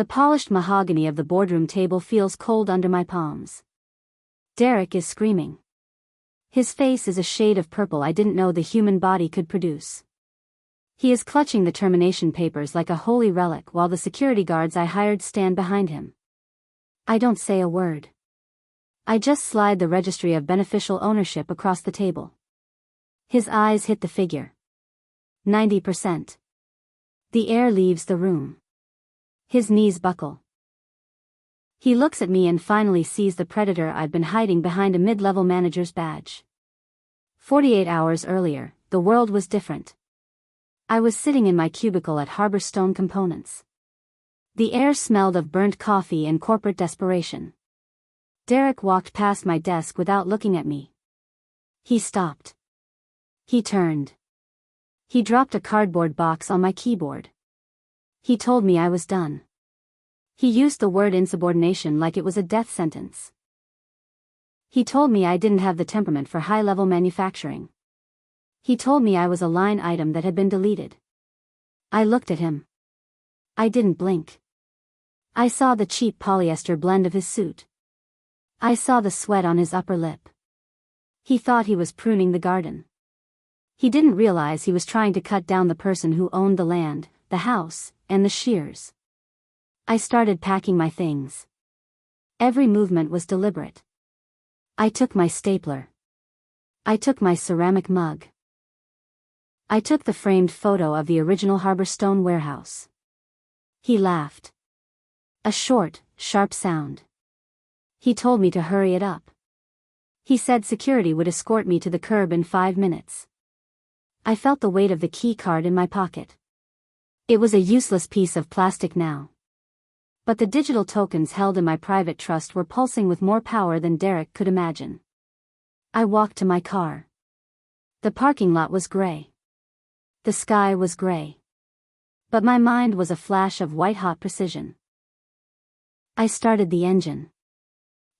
The polished mahogany of the boardroom table feels cold under my palms. Derek is screaming. His face is a shade of purple I didn't know the human body could produce. He is clutching the termination papers like a holy relic while the security guards I hired stand behind him. I don't say a word. I just slide the registry of beneficial ownership across the table. His eyes hit the figure. 90%. The air leaves the room. His knees buckle. He looks at me and finally sees the predator I've been hiding behind a mid-level manager's badge. 48 hours earlier, the world was different. I was sitting in my cubicle at Harborstone Components. The air smelled of burnt coffee and corporate desperation. Derek walked past my desk without looking at me. He stopped. He turned. He dropped a cardboard box on my keyboard. He told me I was done. He used the word insubordination like it was a death sentence. He told me I didn't have the temperament for high-level manufacturing. He told me I was a line item that had been deleted. I looked at him. I didn't blink. I saw the cheap polyester blend of his suit. I saw the sweat on his upper lip. He thought he was pruning the garden. He didn't realize he was trying to cut down the person who owned the land, the house, and the shears. I started packing my things. Every movement was deliberate. I took my stapler. I took my ceramic mug. I took the framed photo of the original Harborstone warehouse. He laughed. A short, sharp sound. He told me to hurry it up. He said security would escort me to the curb in 5 minutes. I felt the weight of the key card in my pocket. It was a useless piece of plastic now. But the digital tokens held in my private trust were pulsing with more power than Derek could imagine. I walked to my car. The parking lot was gray. The sky was gray. But my mind was a flash of white-hot precision. I started the engine.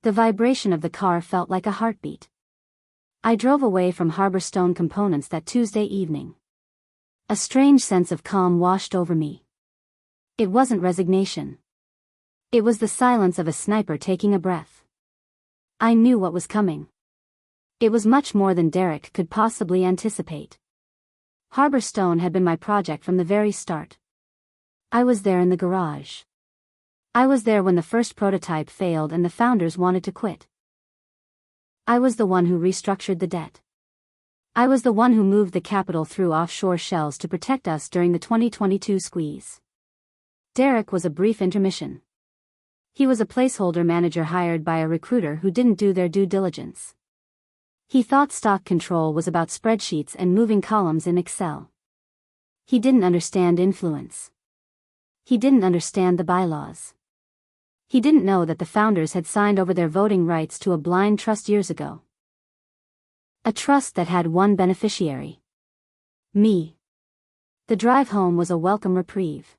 The vibration of the car felt like a heartbeat. I drove away from Harborstone Components that Tuesday evening. A strange sense of calm washed over me. It wasn't resignation. It was the silence of a sniper taking a breath. I knew what was coming. It was much more than Derek could possibly anticipate. Harborstone had been my project from the very start. I was there in the garage. I was there when the first prototype failed and the founders wanted to quit. I was the one who restructured the debt. I was the one who moved the capital through offshore shells to protect us during the 2022 squeeze. Derek was a brief intermission. He was a placeholder manager hired by a recruiter who didn't do their due diligence. He thought stock control was about spreadsheets and moving columns in Excel. He didn't understand influence. He didn't understand the bylaws. He didn't know that the founders had signed over their voting rights to a blind trust years ago. A trust that had one beneficiary. Me. The drive home was a welcome reprieve.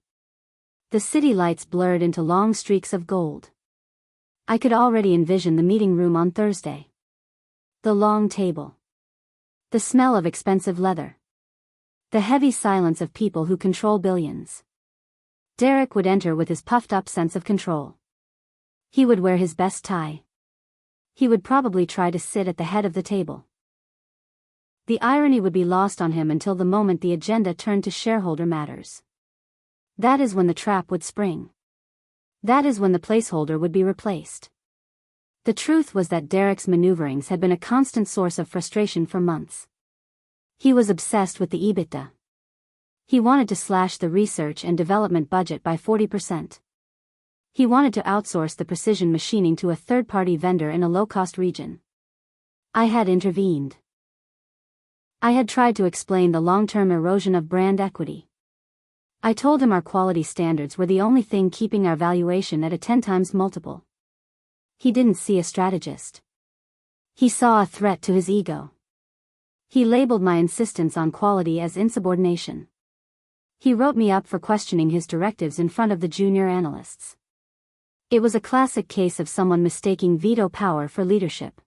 The city lights blurred into long streaks of gold. I could already envision the meeting room on Thursday. The long table. The smell of expensive leather. The heavy silence of people who control billions. Derek would enter with his puffed-up sense of control. He would wear his best tie. He would probably try to sit at the head of the table. The irony would be lost on him until the moment the agenda turned to shareholder matters. That is when the trap would spring. That is when the placeholder would be replaced. The truth was that Derek's maneuverings had been a constant source of frustration for months. He was obsessed with the EBITDA. He wanted to slash the research and development budget by 40%. He wanted to outsource the precision machining to a third-party vendor in a low-cost region. I had intervened. I had tried to explain the long-term erosion of brand equity. I told him our quality standards were the only thing keeping our valuation at a 10 times multiple. He didn't see a strategist. He saw a threat to his ego. He labeled my insistence on quality as insubordination. He wrote me up for questioning his directives in front of the junior analysts. It was a classic case of someone mistaking veto power for leadership.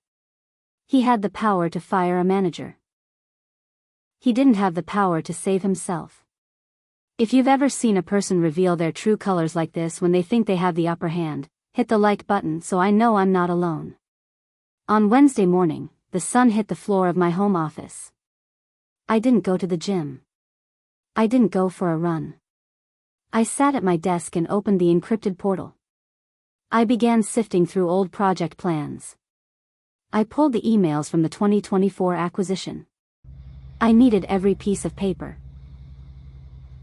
He had the power to fire a manager. He didn't have the power to save himself. If you've ever seen a person reveal their true colors like this when they think they have the upper hand, hit the like button so I know I'm not alone. On Wednesday morning, the sun hit the floor of my home office. I didn't go to the gym. I didn't go for a run. I sat at my desk and opened the encrypted portal. I began sifting through old project plans. I pulled the emails from the 2024 acquisition. I needed every piece of paper.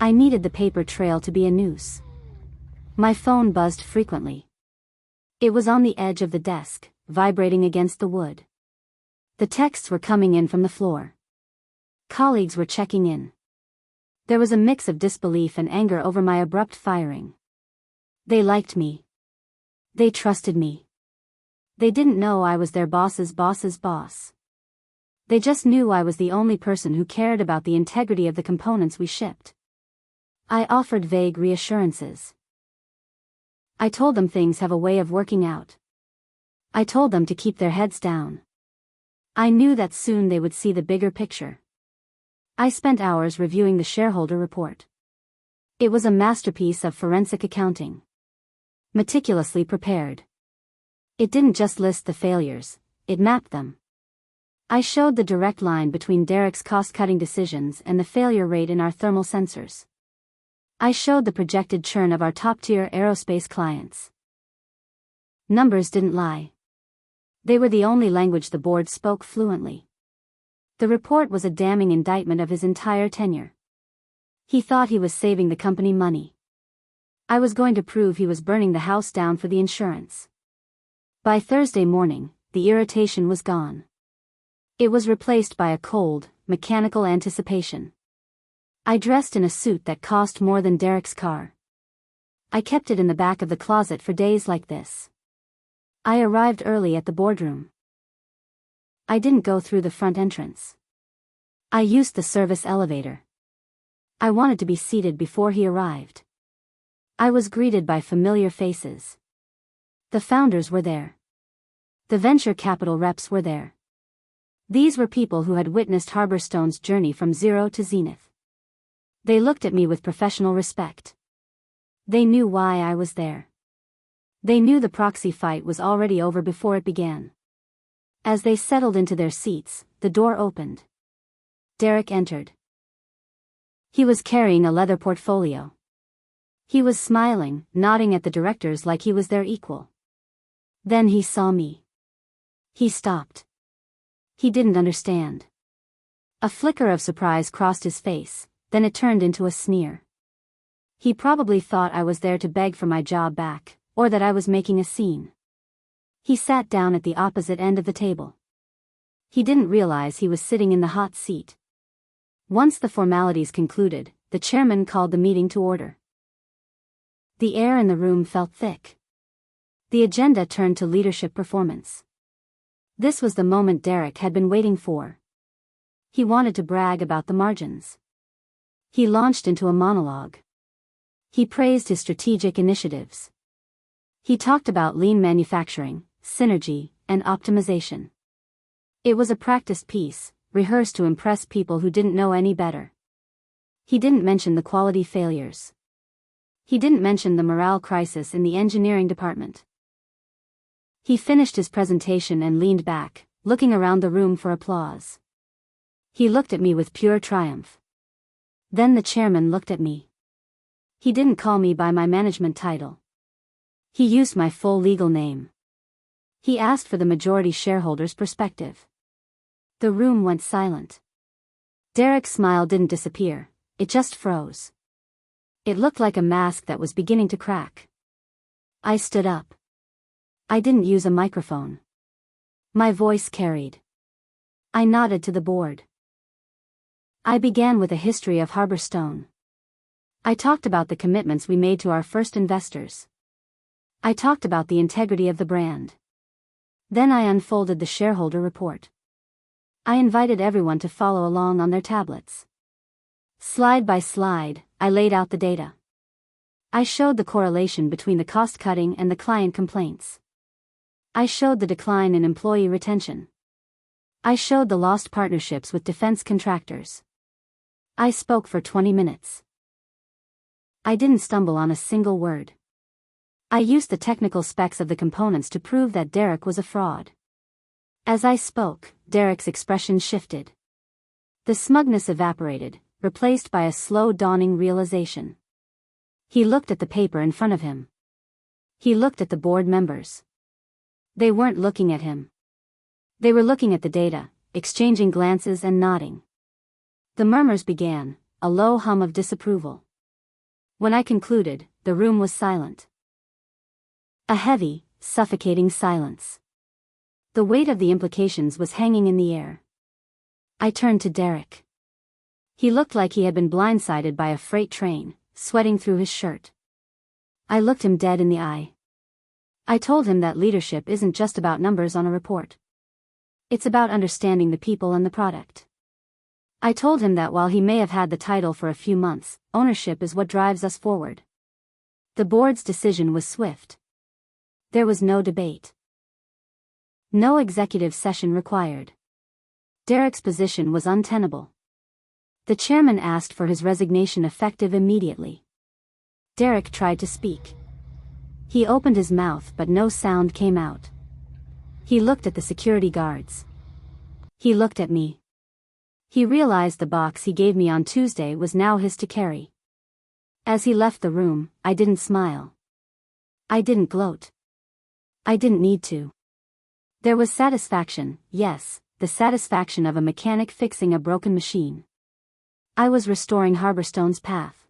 I needed the paper trail to be a noose. My phone buzzed frequently. It was on the edge of the desk, vibrating against the wood. The texts were coming in from the floor. Colleagues were checking in. There was a mix of disbelief and anger over my abrupt firing. They liked me. They trusted me. They didn't know I was their boss's boss's boss. They just knew I was the only person who cared about the integrity of the components we shipped. I offered vague reassurances. I told them things have a way of working out. I told them to keep their heads down. I knew that soon they would see the bigger picture. I spent hours reviewing the shareholder report. It was a masterpiece of forensic accounting. Meticulously prepared. It didn't just list the failures, it mapped them. I showed the direct line between Derek's cost-cutting decisions and the failure rate in our thermal sensors. I showed the projected churn of our top-tier aerospace clients. Numbers didn't lie. They were the only language the board spoke fluently. The report was a damning indictment of his entire tenure. He thought he was saving the company money. I was going to prove he was burning the house down for the insurance. By Thursday morning, the irritation was gone. It was replaced by a cold, mechanical anticipation. I dressed in a suit that cost more than Derek's car. I kept it in the back of the closet for days like this. I arrived early at the boardroom. I didn't go through the front entrance. I used the service elevator. I wanted to be seated before he arrived. I was greeted by familiar faces. The founders were there. The venture capital reps were there. These were people who had witnessed Harborstone's journey from zero to zenith. They looked at me with professional respect. They knew why I was there. They knew the proxy fight was already over before it began. As they settled into their seats, the door opened. Derek entered. He was carrying a leather portfolio. He was smiling, nodding at the directors like he was their equal. Then he saw me. He stopped. He didn't understand. A flicker of surprise crossed his face, then it turned into a sneer. He probably thought I was there to beg for my job back, or that I was making a scene. He sat down at the opposite end of the table. He didn't realize he was sitting in the hot seat. Once the formalities concluded, the chairman called the meeting to order. The air in the room felt thick. The agenda turned to leadership performance. This was the moment Derek had been waiting for. He wanted to brag about the margins. He launched into a monologue. He praised his strategic initiatives. He talked about lean manufacturing, synergy, and optimization. It was a practiced piece, rehearsed to impress people who didn't know any better. He didn't mention the quality failures. He didn't mention the morale crisis in the engineering department. He finished his presentation and leaned back, looking around the room for applause. He looked at me with pure triumph. Then the chairman looked at me. He didn't call me by my management title. He used my full legal name. He asked for the majority shareholder's perspective. The room went silent. Derek's smile didn't disappear, it just froze. It looked like a mask that was beginning to crack. I stood up. I didn't use a microphone. My voice carried. I nodded to the board. I began with a history of Harborstone. I talked about the commitments we made to our first investors. I talked about the integrity of the brand. Then I unfolded the shareholder report. I invited everyone to follow along on their tablets. Slide by slide, I laid out the data. I showed the correlation between the cost-cutting and the client complaints. I showed the decline in employee retention. I showed the lost partnerships with defense contractors. I spoke for 20 minutes. I didn't stumble on a single word. I used the technical specs of the components to prove that Derek was a fraud. As I spoke, Derek's expression shifted. The smugness evaporated, replaced by a slow dawning realization. He looked at the paper in front of him. He looked at the board members. They weren't looking at him. They were looking at the data, exchanging glances and nodding. The murmurs began, a low hum of disapproval. When I concluded, the room was silent. A heavy, suffocating silence. The weight of the implications was hanging in the air. I turned to Derek. He looked like he had been blindsided by a freight train, sweating through his shirt. I looked him dead in the eye. I told him that leadership isn't just about numbers on a report. It's about understanding the people and the product. I told him that while he may have had the title for a few months, ownership is what drives us forward. The board's decision was swift. There was no debate. No executive session required. Derek's position was untenable. The chairman asked for his resignation effective immediately. Derek tried to speak. He opened his mouth but no sound came out. He looked at the security guards. He looked at me. He realized the box he gave me on Tuesday was now his to carry. As he left the room, I didn't smile. I didn't gloat. I didn't need to. There was satisfaction, yes, the satisfaction of a mechanic fixing a broken machine. I was restoring Harborstone's path.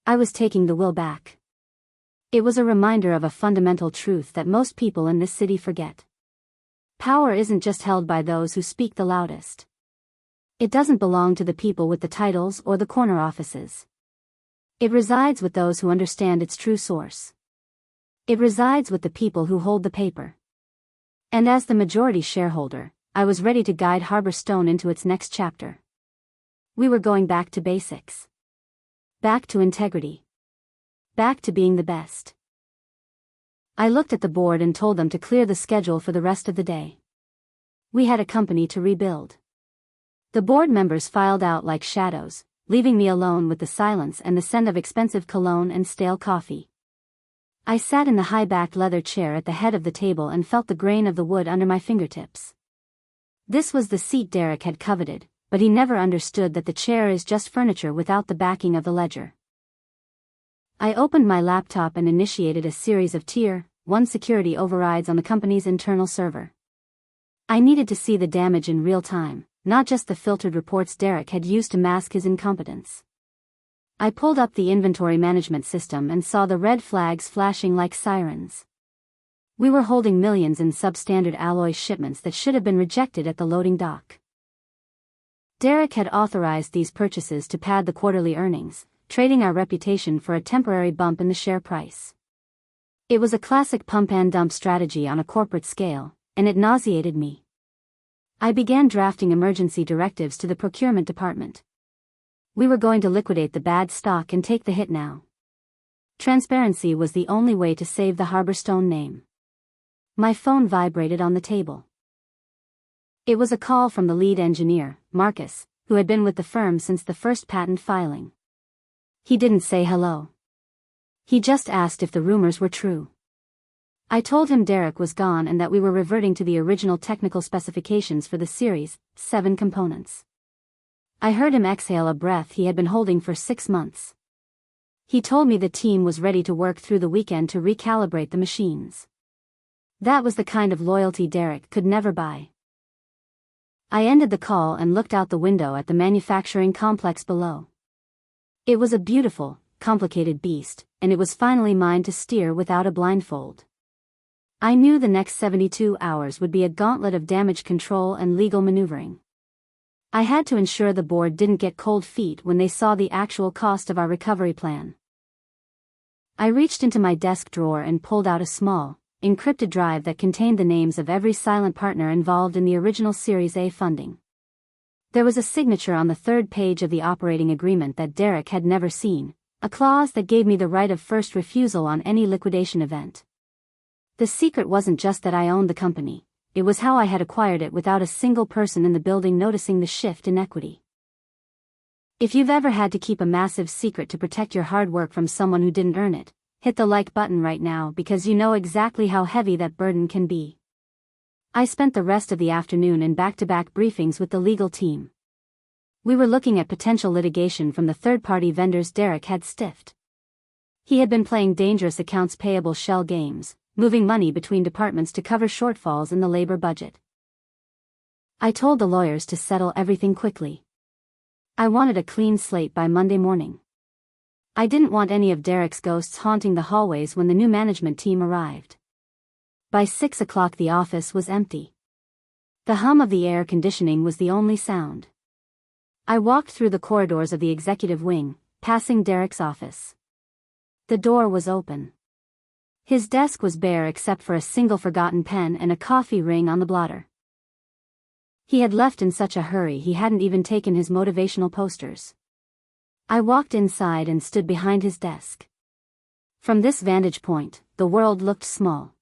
I was taking the will back. It was a reminder of a fundamental truth that most people in this city forget. Power isn't just held by those who speak the loudest. It doesn't belong to the people with the titles or the corner offices. It resides with those who understand its true source. It resides with the people who hold the paper. And as the majority shareholder, I was ready to guide Harborstone into its next chapter. We were going back to basics. Back to integrity. Back to being the best. I looked at the board and told them to clear the schedule for the rest of the day. We had a company to rebuild. The board members filed out like shadows, leaving me alone with the silence and the scent of expensive cologne and stale coffee. I sat in the high-backed leather chair at the head of the table and felt the grain of the wood under my fingertips. This was the seat Derek had coveted, but he never understood that the chair is just furniture without the backing of the ledger. I opened my laptop and initiated a series of Tier 1 security overrides on the company's internal server. I needed to see the damage in real time, not just the filtered reports Derek had used to mask his incompetence. I pulled up the inventory management system and saw the red flags flashing like sirens. We were holding millions in substandard alloy shipments that should have been rejected at the loading dock. Derek had authorized these purchases to pad the quarterly earnings, trading our reputation for a temporary bump in the share price. It was a classic pump and dump strategy on a corporate scale, and it nauseated me. I began drafting emergency directives to the procurement department. We were going to liquidate the bad stock and take the hit now. Transparency was the only way to save the Harborstone name. My phone vibrated on the table. It was a call from the lead engineer, Marcus, who had been with the firm since the first patent filing. He didn't say hello. He just asked if the rumors were true. I told him Derek was gone and that we were reverting to the original technical specifications for the Series 7 components. I heard him exhale a breath he had been holding for 6 months. He told me the team was ready to work through the weekend to recalibrate the machines. That was the kind of loyalty Derek could never buy. I ended the call and looked out the window at the manufacturing complex below. It was a beautiful, complicated beast, and it was finally mine to steer without a blindfold. I knew the next 72 hours would be a gauntlet of damage control and legal maneuvering. I had to ensure the board didn't get cold feet when they saw the actual cost of our recovery plan. I reached into my desk drawer and pulled out a small, encrypted drive that contained the names of every silent partner involved in the original Series A funding. There was a signature on the third page of the operating agreement that Derek had never seen, a clause that gave me the right of first refusal on any liquidation event. The secret wasn't just that I owned the company. It was how I had acquired it without a single person in the building noticing the shift in equity. If you've ever had to keep a massive secret to protect your hard work from someone who didn't earn it, hit the like button right now because you know exactly how heavy that burden can be. I spent the rest of the afternoon in back-to-back briefings with the legal team. We were looking at potential litigation from the third-party vendors Derek had stiffed. He had been playing dangerous accounts payable shell games, moving money between departments to cover shortfalls in the labor budget. I told the lawyers to settle everything quickly. I wanted a clean slate by Monday morning. I didn't want any of Derek's ghosts haunting the hallways when the new management team arrived. By 6 o'clock the office was empty. The hum of the air conditioning was the only sound. I walked through the corridors of the executive wing, passing Derek's office. The door was open. His desk was bare except for a single forgotten pen and a coffee ring on the blotter. He had left in such a hurry he hadn't even taken his motivational posters. I walked inside and stood behind his desk. From this vantage point, the world looked small.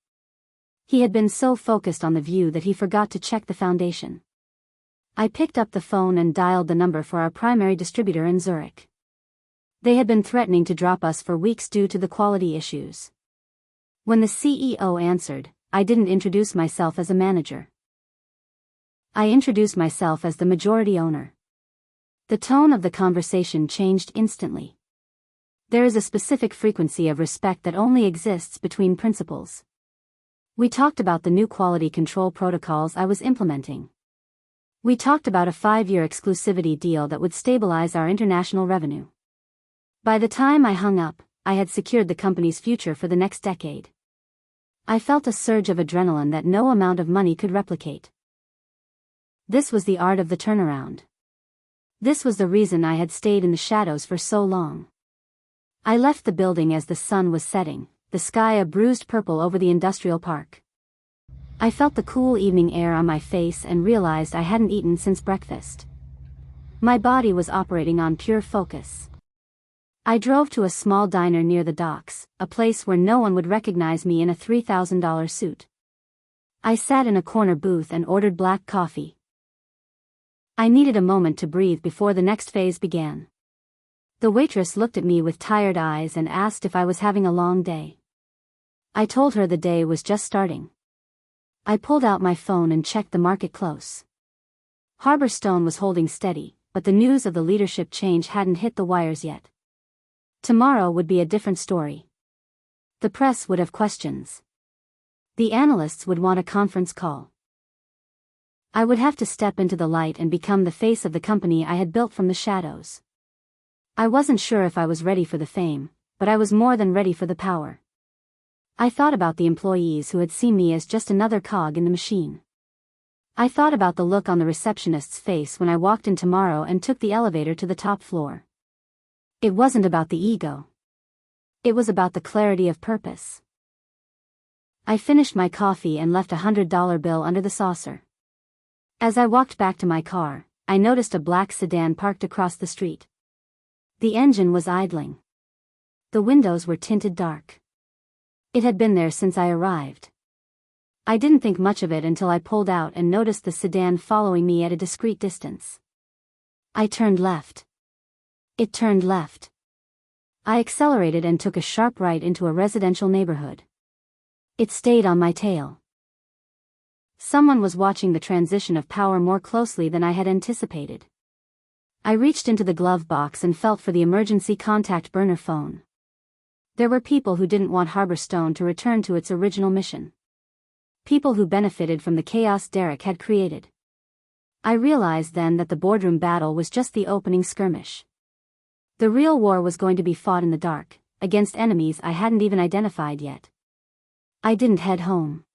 He had been so focused on the view that he forgot to check the foundation. I picked up the phone and dialed the number for our primary distributor in Zurich. They had been threatening to drop us for weeks due to the quality issues. When the CEO answered, I didn't introduce myself as a manager. I introduced myself as the majority owner. The tone of the conversation changed instantly. There is a specific frequency of respect that only exists between principals. We talked about the new quality control protocols I was implementing. We talked about a 5-year exclusivity deal that would stabilize our international revenue. By the time I hung up, I had secured the company's future for the next decade. I felt a surge of adrenaline that no amount of money could replicate. This was the art of the turnaround. This was the reason I had stayed in the shadows for so long. I left the building as the sun was setting, the sky a bruised purple over the industrial park. I felt the cool evening air on my face and realized I hadn't eaten since breakfast. My body was operating on pure focus. I drove to a small diner near the docks, a place where no one would recognize me in a $3,000 suit. I sat in a corner booth and ordered black coffee. I needed a moment to breathe before the next phase began. The waitress looked at me with tired eyes and asked if I was having a long day. I told her the day was just starting. I pulled out my phone and checked the market close. Harbor Stone was holding steady, but the news of the leadership change hadn't hit the wires yet. Tomorrow would be a different story. The press would have questions. The analysts would want a conference call. I would have to step into the light and become the face of the company I had built from the shadows. I wasn't sure if I was ready for the fame, but I was more than ready for the power. I thought about the employees who had seen me as just another cog in the machine. I thought about the look on the receptionist's face when I walked in tomorrow and took the elevator to the top floor. It wasn't about the ego. It was about the clarity of purpose. I finished my coffee and left $100 bill under the saucer. As I walked back to my car, I noticed a black sedan parked across the street. The engine was idling. The windows were tinted dark. It had been there since I arrived. I didn't think much of it until I pulled out and noticed the sedan following me at a discreet distance. I turned left. It turned left. I accelerated and took a sharp right into a residential neighborhood. It stayed on my tail. Someone was watching the transition of power more closely than I had anticipated. I reached into the glove box and felt for the emergency contact burner phone. There were people who didn't want Harbor Stone to return to its original mission. People who benefited from the chaos Derek had created. I realized then that the boardroom battle was just the opening skirmish. The real war was going to be fought in the dark, against enemies I hadn't even identified yet. I didn't head home.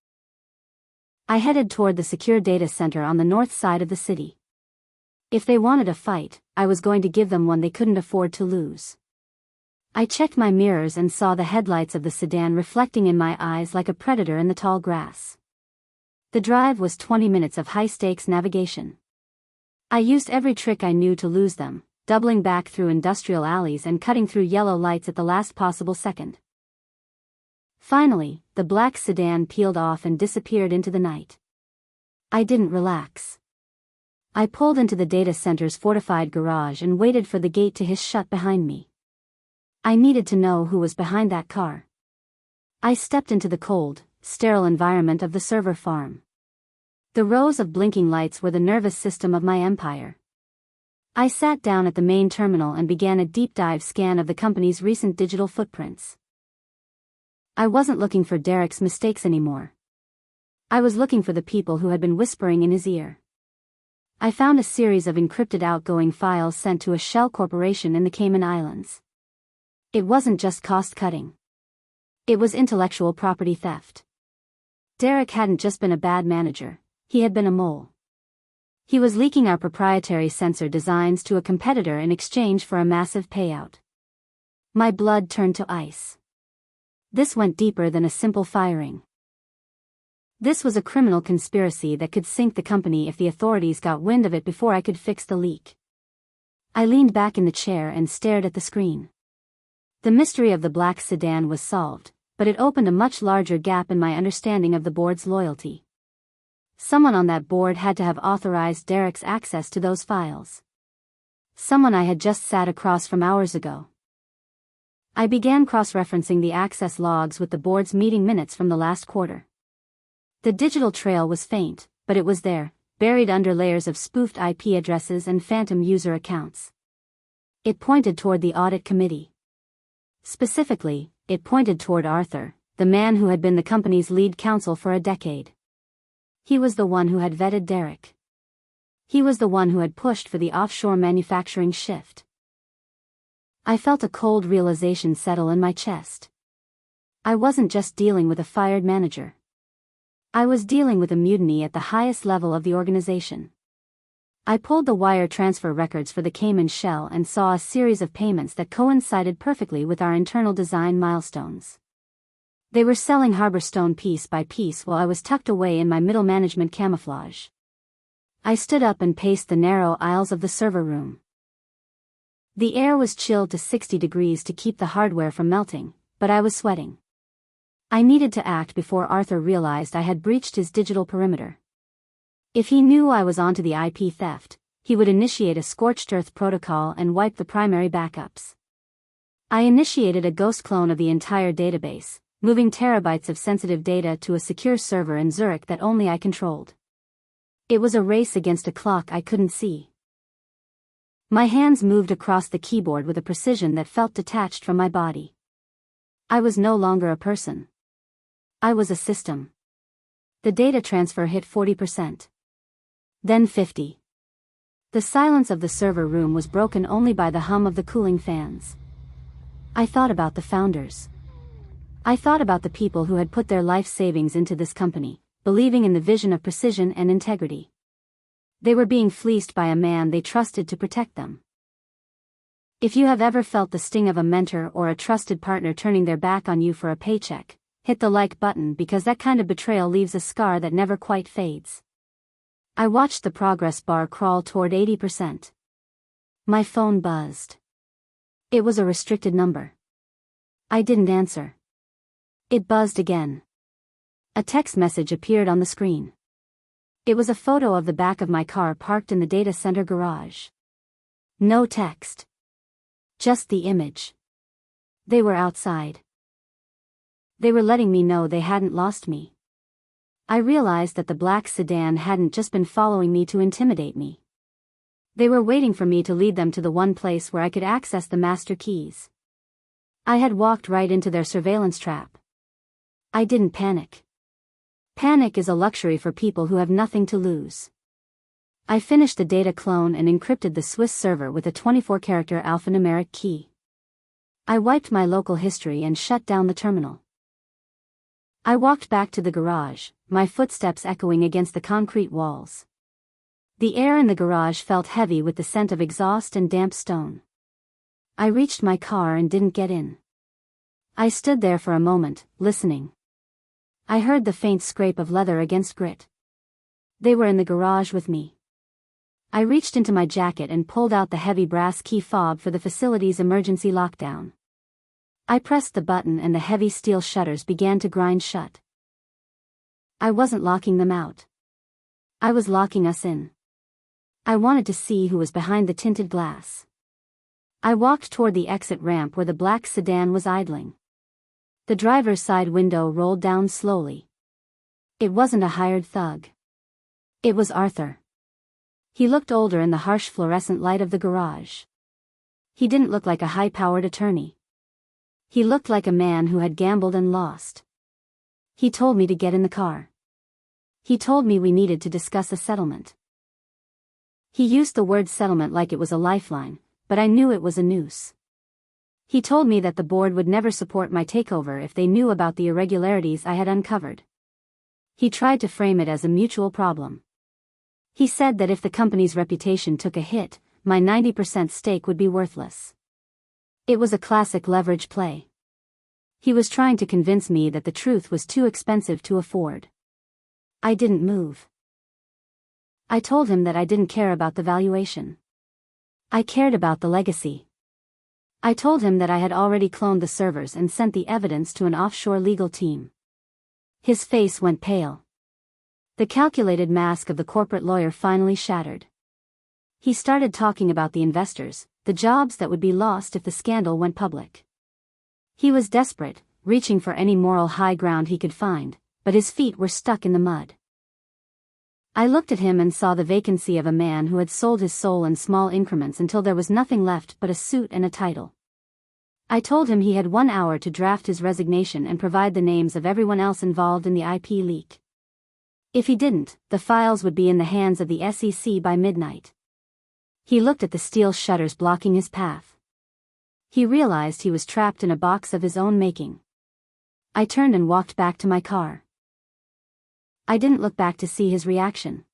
I headed toward the secure data center on the north side of the city. If they wanted a fight, I was going to give them one they couldn't afford to lose. I checked my mirrors and saw the headlights of the sedan reflecting in my eyes like a predator in the tall grass. The drive was 20 minutes of high-stakes navigation. I used every trick I knew to lose them, doubling back through industrial alleys and cutting through yellow lights at the last possible second. Finally, the black sedan peeled off and disappeared into the night. I didn't relax. I pulled into the data center's fortified garage and waited for the gate to hiss shut behind me. I needed to know who was behind that car. I stepped into the cold, sterile environment of the server farm. The rows of blinking lights were the nervous system of my empire. I sat down at the main terminal and began a deep dive scan of the company's recent digital footprints. I wasn't looking for Derek's mistakes anymore. I was looking for the people who had been whispering in his ear. I found a series of encrypted outgoing files sent to a shell corporation in the Cayman Islands. It wasn't just cost-cutting. It was intellectual property theft. Derek hadn't just been a bad manager, he had been a mole. He was leaking our proprietary sensor designs to a competitor in exchange for a massive payout. My blood turned to ice. This went deeper than a simple firing. This was a criminal conspiracy that could sink the company if the authorities got wind of it before I could fix the leak. I leaned back in the chair and stared at the screen. The mystery of the black sedan was solved, but it opened a much larger gap in my understanding of the board's loyalty. Someone on that board had to have authorized Derek's access to those files. Someone I had just sat across from hours ago. I began cross-referencing the access logs with the board's meeting minutes from the last quarter. The digital trail was faint, but it was there, buried under layers of spoofed IP addresses and phantom user accounts. It pointed toward the audit committee. Specifically, it pointed toward Arthur, the man who had been the company's lead counsel for a decade. He was the one who had vetted Derek. He was the one who had pushed for the offshore manufacturing shift. I felt a cold realization settle in my chest. I wasn't just dealing with a fired manager. I was dealing with a mutiny at the highest level of the organization. I pulled the wire transfer records for the Cayman shell and saw a series of payments that coincided perfectly with our internal design milestones. They were selling Harborstone piece by piece while I was tucked away in my middle management camouflage. I stood up and paced the narrow aisles of the server room. The air was chilled to 60 degrees to keep the hardware from melting, but I was sweating. I needed to act before Arthur realized I had breached his digital perimeter. If he knew I was onto the IP theft, he would initiate a scorched earth protocol and wipe the primary backups. I initiated a ghost clone of the entire database, moving terabytes of sensitive data to a secure server in Zurich that only I controlled. It was a race against a clock I couldn't see. My hands moved across the keyboard with a precision that felt detached from my body. I was no longer a person. I was a system. The data transfer hit 40%. Then 50%. The silence of the server room was broken only by the hum of the cooling fans. I thought about the founders. I thought about the people who had put their life savings into this company, believing in the vision of precision and integrity. They were being fleeced by a man they trusted to protect them. If you have ever felt the sting of a mentor or a trusted partner turning their back on you for a paycheck, hit the like button because that kind of betrayal leaves a scar that never quite fades. I watched the progress bar crawl toward 80%. My phone buzzed. It was a restricted number. I didn't answer. It buzzed again. A text message appeared on the screen. It was a photo of the back of my car parked in the data center garage. No text. Just the image. They were outside. They were letting me know they hadn't lost me. I realized that the black sedan hadn't just been following me to intimidate me. They were waiting for me to lead them to the one place where I could access the master keys. I had walked right into their surveillance trap. I didn't panic. Panic is a luxury for people who have nothing to lose. I finished the data clone and encrypted the Swiss server with a 24-character alphanumeric key. I wiped my local history and shut down the terminal. I walked back to the garage, my footsteps echoing against the concrete walls. The air in the garage felt heavy with the scent of exhaust and damp stone. I reached my car and didn't get in. I stood there for a moment, listening. I heard the faint scrape of leather against grit. They were in the garage with me. I reached into my jacket and pulled out the heavy brass key fob for the facility's emergency lockdown. I pressed the button and the heavy steel shutters began to grind shut. I wasn't locking them out. I was locking us in. I wanted to see who was behind the tinted glass. I walked toward the exit ramp where the black sedan was idling. The driver's side window rolled down slowly. It wasn't a hired thug. It was Arthur. He looked older in the harsh fluorescent light of the garage. He didn't look like a high-powered attorney. He looked like a man who had gambled and lost. He told me to get in the car. He told me we needed to discuss a settlement. He used the word settlement like it was a lifeline, but I knew it was a noose. He told me that the board would never support my takeover if they knew about the irregularities I had uncovered. He tried to frame it as a mutual problem. He said that if the company's reputation took a hit, my 90% stake would be worthless. It was a classic leverage play. He was trying to convince me that the truth was too expensive to afford. I didn't move. I told him that I didn't care about the valuation. I cared about the legacy. I told him that I had already cloned the servers and sent the evidence to an offshore legal team. His face went pale. The calculated mask of the corporate lawyer finally shattered. He started talking about the investors, the jobs that would be lost if the scandal went public. He was desperate, reaching for any moral high ground he could find, but his feet were stuck in the mud. I looked at him and saw the vacancy of a man who had sold his soul in small increments until there was nothing left but a suit and a title. I told him he had 1 hour to draft his resignation and provide the names of everyone else involved in the IP leak. If he didn't, the files would be in the hands of the SEC by midnight. He looked at the steel shutters blocking his path. He realized he was trapped in a box of his own making. I turned and walked back to my car. I didn't look back to see his reaction.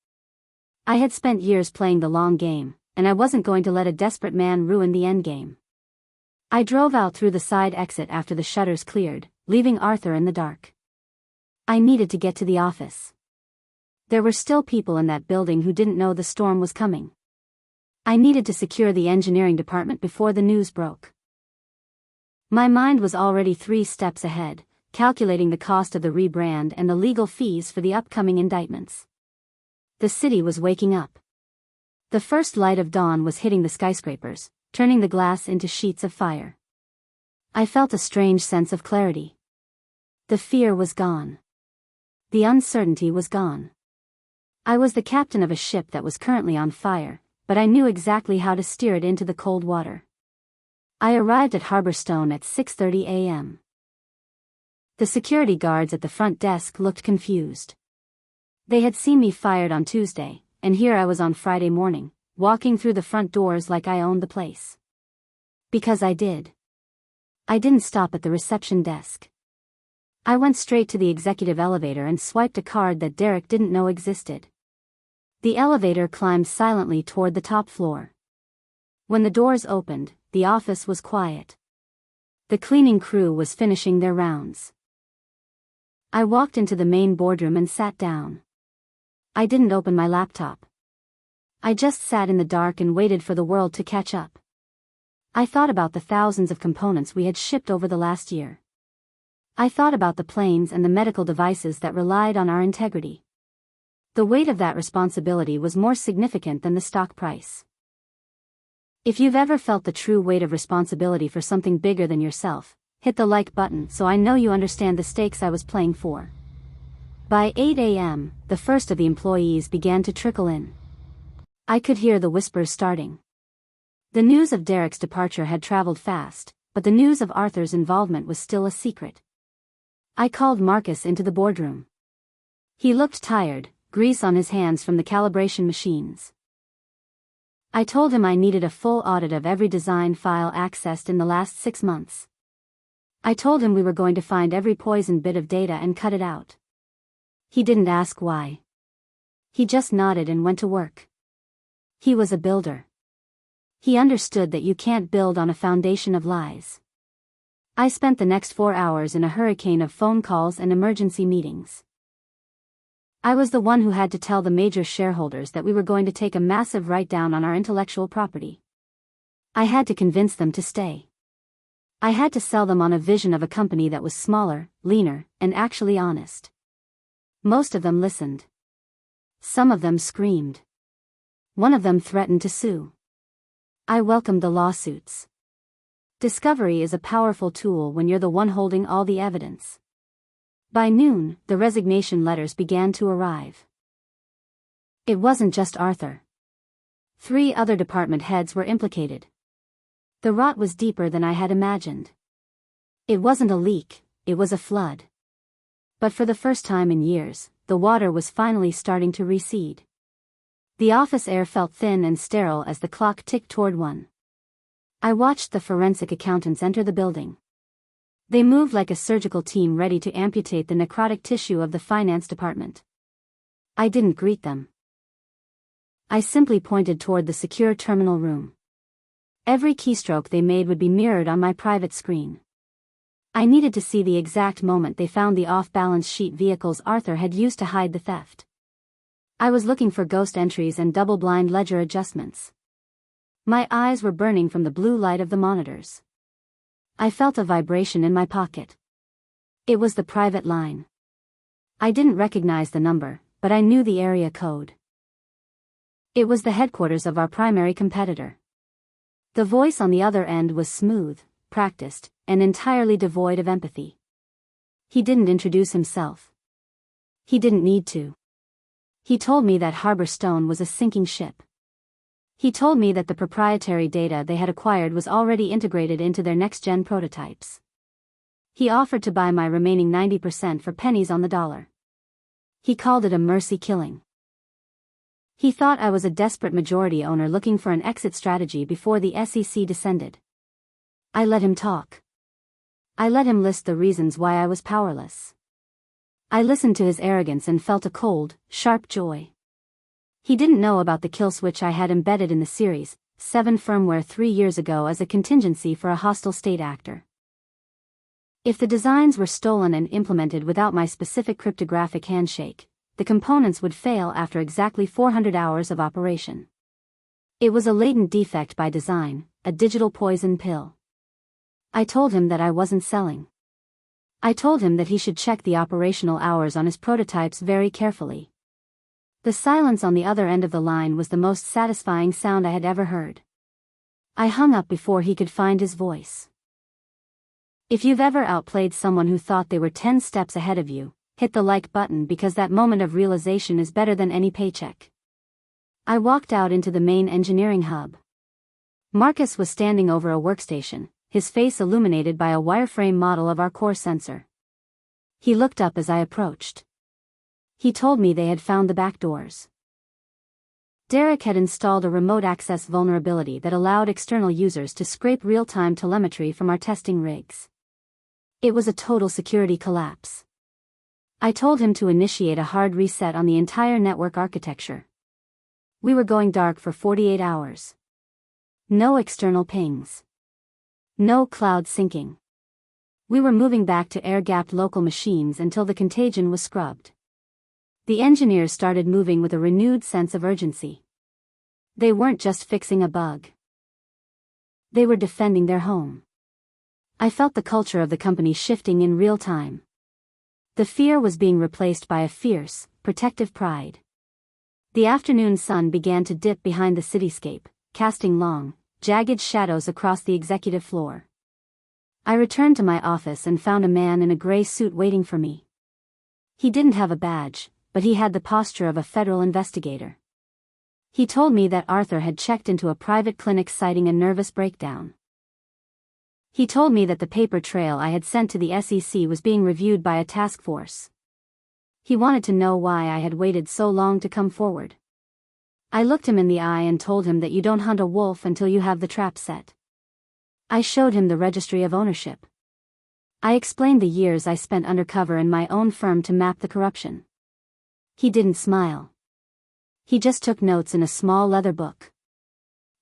I had spent years playing the long game, and I wasn't going to let a desperate man ruin the endgame. I drove out through the side exit after the shutters cleared, leaving Arthur in the dark. I needed to get to the office. There were still people in that building who didn't know the storm was coming. I needed to secure the engineering department before the news broke. My mind was already 3 steps ahead, calculating the cost of the rebrand and the legal fees for the upcoming indictments. The city was waking up. The first light of dawn was hitting the skyscrapers, turning the glass into sheets of fire. I felt a strange sense of clarity. The fear was gone. The uncertainty was gone. I was the captain of a ship that was currently on fire, but I knew exactly how to steer it into the cold water. I arrived at Harborstone at 6:30 a.m. The security guards at the front desk looked confused. They had seen me fired on Tuesday, and here I was on Friday morning, walking through the front doors like I owned the place. Because I did. I didn't stop at the reception desk. I went straight to the executive elevator and swiped a card that Derek didn't know existed. The elevator climbed silently toward the top floor. When the doors opened, the office was quiet. The cleaning crew was finishing their rounds. I walked into the main boardroom and sat down. I didn't open my laptop. I just sat in the dark and waited for the world to catch up. I thought about the thousands of components we had shipped over the last year. I thought about the planes and the medical devices that relied on our integrity. The weight of that responsibility was more significant than the stock price. If you've ever felt the true weight of responsibility for something bigger than yourself, hit the like button so I know you understand the stakes I was playing for. By 8 a.m., the first of the employees began to trickle in. I could hear the whispers starting. The news of Derek's departure had traveled fast, but the news of Arthur's involvement was still a secret. I called Marcus into the boardroom. He looked tired, grease on his hands from the calibration machines. I told him I needed a full audit of every design file accessed in the last 6 months. I told him we were going to find every poisoned bit of data and cut it out. He didn't ask why. He just nodded and went to work. He was a builder. He understood that you can't build on a foundation of lies. I spent the next 4 hours in a hurricane of phone calls and emergency meetings. I was the one who had to tell the major shareholders that we were going to take a massive write-down on our intellectual property. I had to convince them to stay. I had to sell them on a vision of a company that was smaller, leaner, and actually honest. Most of them listened. Some of them screamed. One of them threatened to sue. I welcomed the lawsuits. Discovery is a powerful tool when you're the one holding all the evidence. By noon, the resignation letters began to arrive. It wasn't just Arthur. 3 other department heads were implicated. The rot was deeper than I had imagined. It wasn't a leak, it was a flood. But for the first time in years, the water was finally starting to recede. The office air felt thin and sterile as the clock ticked toward 1. I watched the forensic accountants enter the building. They moved like a surgical team ready to amputate the necrotic tissue of the finance department. I didn't greet them. I simply pointed toward the secure terminal room. Every keystroke they made would be mirrored on my private screen. I needed to see the exact moment they found the off-balance sheet vehicles Arthur had used to hide the theft. I was looking for ghost entries and double-blind ledger adjustments. My eyes were burning from the blue light of the monitors. I felt a vibration in my pocket. It was the private line. I didn't recognize the number, but I knew the area code. It was the headquarters of our primary competitor. The voice on the other end was smooth, practiced, and entirely devoid of empathy. He didn't introduce himself. He didn't need to. He told me that Harbor Stone was a sinking ship. He told me that the proprietary data they had acquired was already integrated into their next-gen prototypes. He offered to buy my remaining 90% for pennies on the dollar. He called it a mercy killing. He thought I was a desperate majority owner looking for an exit strategy before the SEC descended. I let him talk. I let him list the reasons why I was powerless. I listened to his arrogance and felt a cold, sharp joy. He didn't know about the kill switch I had embedded in the Series 7 firmware 3 years ago as a contingency for a hostile state actor. If the designs were stolen and implemented without my specific cryptographic handshake, the components would fail after exactly 400 hours of operation. It was a latent defect by design, a digital poison pill. I told him that I wasn't selling. I told him that he should check the operational hours on his prototypes very carefully. The silence on the other end of the line was the most satisfying sound I had ever heard. I hung up before he could find his voice. If you've ever outplayed someone who thought they were 10 steps ahead of you, hit the like button because that moment of realization is better than any paycheck. I walked out into the main engineering hub. Marcus was standing over a workstation, his face illuminated by a wireframe model of our core sensor. He looked up as I approached. He told me they had found the back doors. Derek had installed a remote access vulnerability that allowed external users to scrape real-time telemetry from our testing rigs. It was a total security collapse. I told him to initiate a hard reset on the entire network architecture. We were going dark for 48 hours. No external pings. No cloud syncing. We were moving back to air-gapped local machines until the contagion was scrubbed. The engineers started moving with a renewed sense of urgency. They weren't just fixing a bug. They were defending their home. I felt the culture of the company shifting in real time. The fear was being replaced by a fierce, protective pride. The afternoon sun began to dip behind the cityscape, casting long, jagged shadows across the executive floor. I returned to my office and found a man in a gray suit waiting for me. He didn't have a badge, but he had the posture of a federal investigator. He told me that Arthur had checked into a private clinic citing a nervous breakdown. He told me that the paper trail I had sent to the SEC was being reviewed by a task force. He wanted to know why I had waited so long to come forward. I looked him in the eye and told him that you don't hunt a wolf until you have the trap set. I showed him the registry of ownership. I explained the years I spent undercover in my own firm to map the corruption. He didn't smile. He just took notes in a small leather book.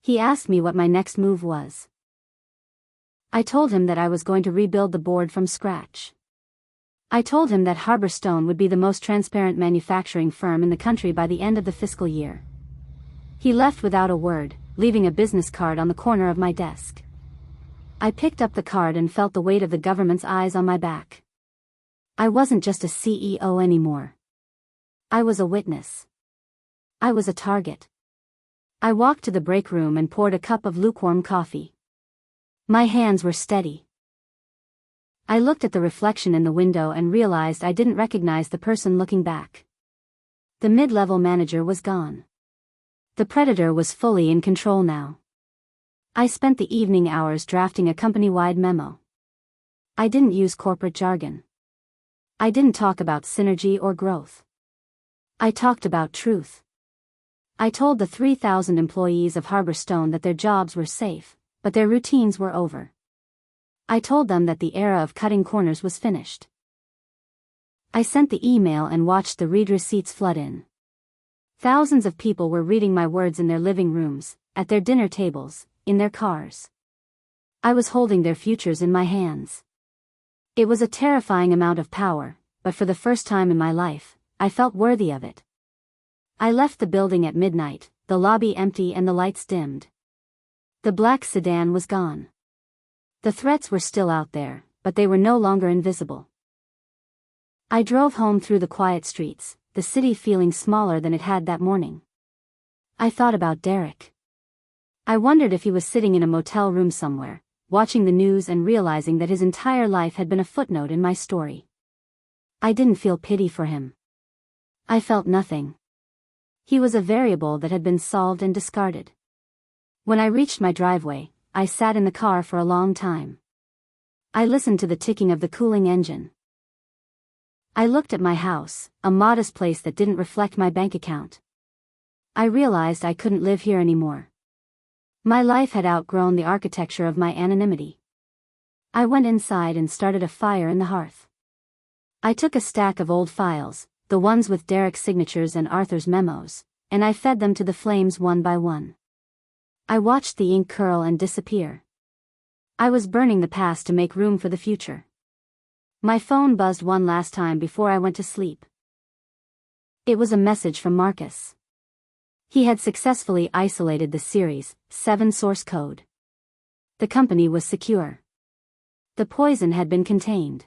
He asked me what my next move was. I told him that I was going to rebuild the board from scratch. I told him that Harbor Stone would be the most transparent manufacturing firm in the country by the end of the fiscal year. He left without a word, leaving a business card on the corner of my desk. I picked up the card and felt the weight of the government's eyes on my back. I wasn't just a CEO anymore. I was a witness. I was a target. I walked to the break room and poured a cup of lukewarm coffee. My hands were steady. I looked at the reflection in the window and realized I didn't recognize the person looking back. The mid-level manager was gone. The predator was fully in control now. I spent the evening hours drafting a company-wide memo. I didn't use corporate jargon. I didn't talk about synergy or growth. I talked about truth. I told the 3,000 employees of Harborstone that their jobs were safe, but their routines were over. I told them that the era of cutting corners was finished. I sent the email and watched the read receipts flood in. Thousands of people were reading my words in their living rooms, at their dinner tables, in their cars. I was holding their futures in my hands. It was a terrifying amount of power, but for the first time in my life, I felt worthy of it. I left the building at midnight, the lobby empty and the lights dimmed. The black sedan was gone. The threats were still out there, but they were no longer invisible. I drove home through the quiet streets, the city feeling smaller than it had that morning. I thought about Derek. I wondered if he was sitting in a motel room somewhere, watching the news and realizing that his entire life had been a footnote in my story. I didn't feel pity for him. I felt nothing. He was a variable that had been solved and discarded. When I reached my driveway, I sat in the car for a long time. I listened to the ticking of the cooling engine. I looked at my house, a modest place that didn't reflect my bank account. I realized I couldn't live here anymore. My life had outgrown the architecture of my anonymity. I went inside and started a fire in the hearth. I took a stack of old files, the ones with Derek's signatures and Arthur's memos, and I fed them to the flames one by one. I watched the ink curl and disappear. I was burning the past to make room for the future. My phone buzzed one last time before I went to sleep. It was a message from Marcus. He had successfully isolated the Series 7 source code. The company was secure. The poison had been contained.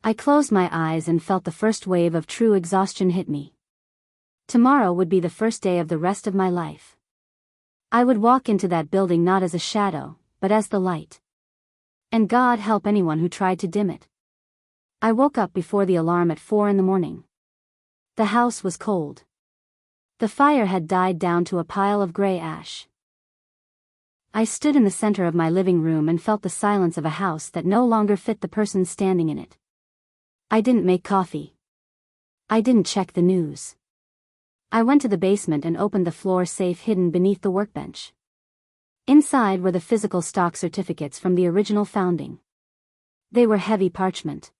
I closed my eyes and felt the first wave of true exhaustion hit me. Tomorrow would be the first day of the rest of my life. I would walk into that building not as a shadow, but as the light. And God help anyone who tried to dim it. I woke up before the alarm at 4 a.m. The house was cold. The fire had died down to a pile of gray ash. I stood in the center of my living room and felt the silence of a house that no longer fit the person standing in it. I didn't make coffee. I didn't check the news. I went to the basement and opened the floor safe hidden beneath the workbench. Inside were the physical stock certificates from the original founding. They were heavy parchment.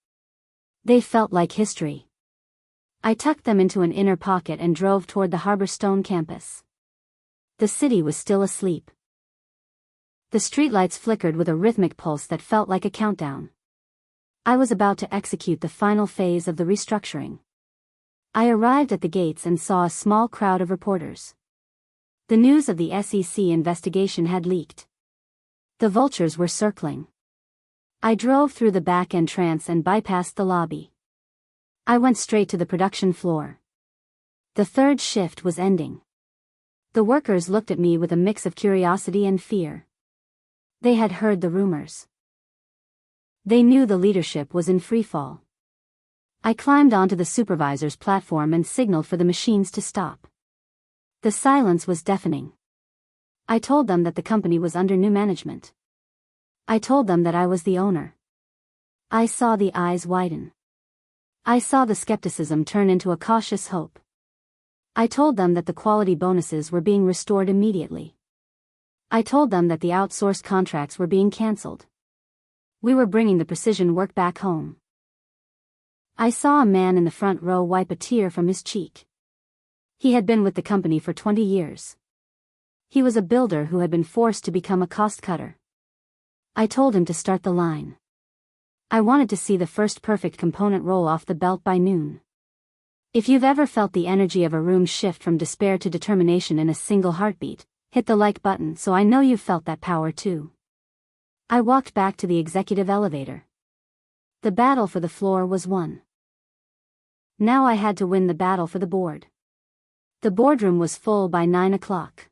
They felt like history. I tucked them into an inner pocket and drove toward the Harborstone campus. The city was still asleep. The streetlights flickered with a rhythmic pulse that felt like a countdown. I was about to execute the final phase of the restructuring. I arrived at the gates and saw a small crowd of reporters. The news of the SEC investigation had leaked. The vultures were circling. I drove through the back entrance and bypassed the lobby. I went straight to the production floor. The third shift was ending. The workers looked at me with a mix of curiosity and fear. They had heard the rumors. They knew the leadership was in freefall. I climbed onto the supervisor's platform and signaled for the machines to stop. The silence was deafening. I told them that the company was under new management. I told them that I was the owner. I saw the eyes widen. I saw the skepticism turn into a cautious hope. I told them that the quality bonuses were being restored immediately. I told them that the outsourced contracts were being cancelled. We were bringing the precision work back home. I saw a man in the front row wipe a tear from his cheek. He had been with the company for 20 years. He was a builder who had been forced to become a cost cutter. I told him to start the line. I wanted to see the first perfect component roll off the belt by noon. If you've ever felt the energy of a room shift from despair to determination in a single heartbeat, hit the like button so I know you've felt that power too. I walked back to the executive elevator. The battle for the floor was won. Now I had to win the battle for the board. The boardroom was full by 9 o'clock.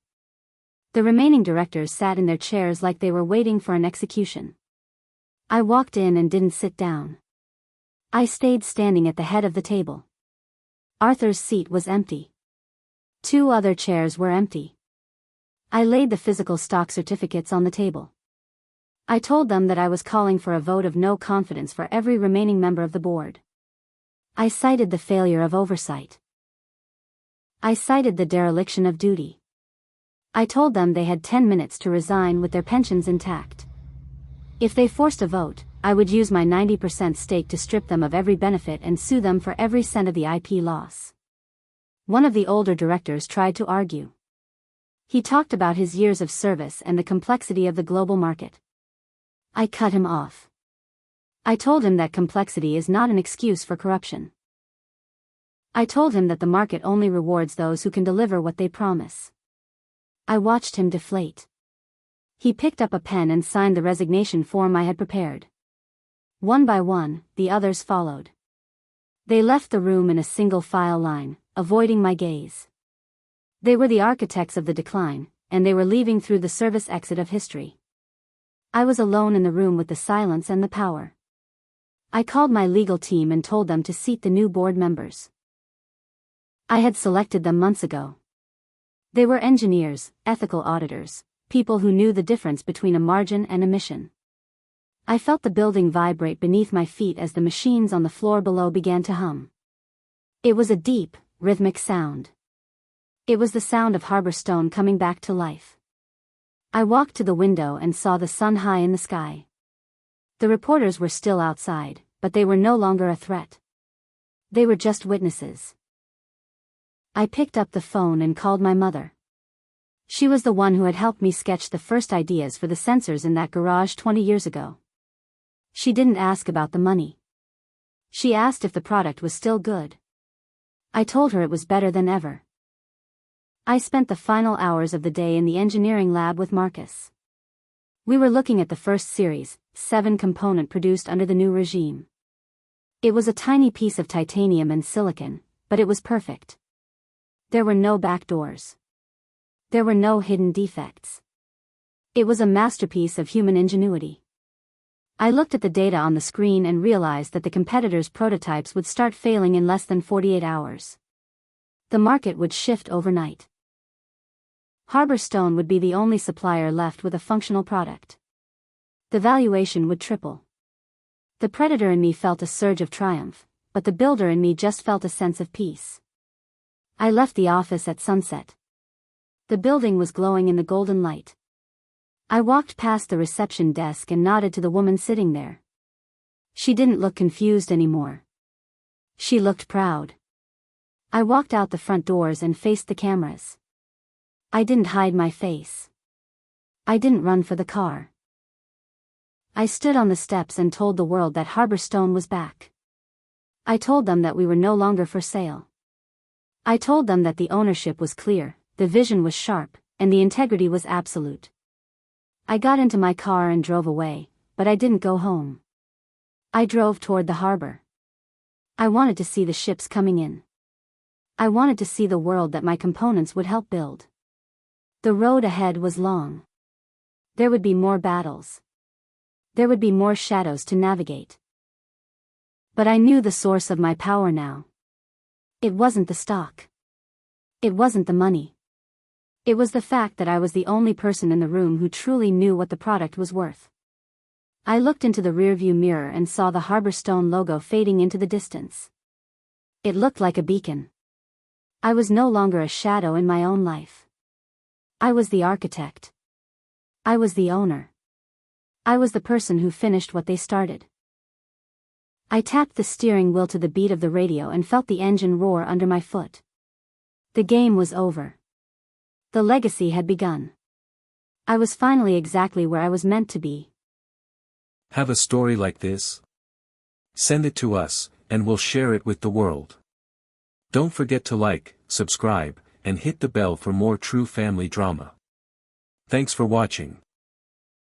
The remaining directors sat in their chairs like they were waiting for an execution. I walked in and didn't sit down. I stayed standing at the head of the table. Arthur's seat was empty. 2 other chairs were empty. I laid the physical stock certificates on the table. I told them that I was calling for a vote of no confidence for every remaining member of the board. I cited the failure of oversight. I cited the dereliction of duty. I told them they had 10 minutes to resign with their pensions intact. If they forced a vote, I would use my 90% stake to strip them of every benefit and sue them for every cent of the IP loss. One of the older directors tried to argue. He talked about his years of service and the complexity of the global market. I cut him off. I told him that complexity is not an excuse for corruption. I told him that the market only rewards those who can deliver what they promise. I watched him deflate. He picked up a pen and signed the resignation form I had prepared. One by one, the others followed. They left the room in a single file line, avoiding my gaze. They were the architects of the decline, and they were leaving through the service exit of history. I was alone in the room with the silence and the power. I called my legal team and told them to seat the new board members. I had selected them months ago. They were engineers, ethical auditors, people who knew the difference between a margin and a mission. I felt the building vibrate beneath my feet as the machines on the floor below began to hum. It was a deep, rhythmic sound. It was the sound of Harbor Stone coming back to life. I walked to the window and saw the sun high in the sky. The reporters were still outside, but they were no longer a threat. They were just witnesses. I picked up the phone and called my mother. She was the one who had helped me sketch the first ideas for the sensors in that garage 20 years ago. She didn't ask about the money. She asked if the product was still good. I told her it was better than ever. I spent the final hours of the day in the engineering lab with Marcus. We were looking at the first series, 7-component produced under the new regime. It was a tiny piece of titanium and silicon, but it was perfect. There were no back doors. There were no hidden defects. It was a masterpiece of human ingenuity. I looked at the data on the screen and realized that the competitors' prototypes would start failing in less than 48 hours. The market would shift overnight. Harbor Stone would be the only supplier left with a functional product. The valuation would triple. The predator in me felt a surge of triumph, but the builder in me just felt a sense of peace. I left the office at sunset. The building was glowing in the golden light. I walked past the reception desk and nodded to the woman sitting there. She didn't look confused anymore. She looked proud. I walked out the front doors and faced the cameras. I didn't hide my face. I didn't run for the car. I stood on the steps and told the world that Harbor Stone was back. I told them that we were no longer for sale. I told them that the ownership was clear, the vision was sharp, and the integrity was absolute. I got into my car and drove away, but I didn't go home. I drove toward the harbor. I wanted to see the ships coming in. I wanted to see the world that my components would help build. The road ahead was long. There would be more battles. There would be more shadows to navigate. But I knew the source of my power now. It wasn't the stock. It wasn't the money. It was the fact that I was the only person in the room who truly knew what the product was worth. I looked into the rearview mirror and saw the Harbor Stone logo fading into the distance. It looked like a beacon. I was no longer a shadow in my own life. I was the architect. I was the owner. I was the person who finished what they started. I tapped the steering wheel to the beat of the radio and felt the engine roar under my foot. The game was over. The legacy had begun. I was finally exactly where I was meant to be. Have a story like this? Send it to us, and we'll share it with the world. Don't forget to like, subscribe, and hit the bell for more true family drama. Thanks for watching.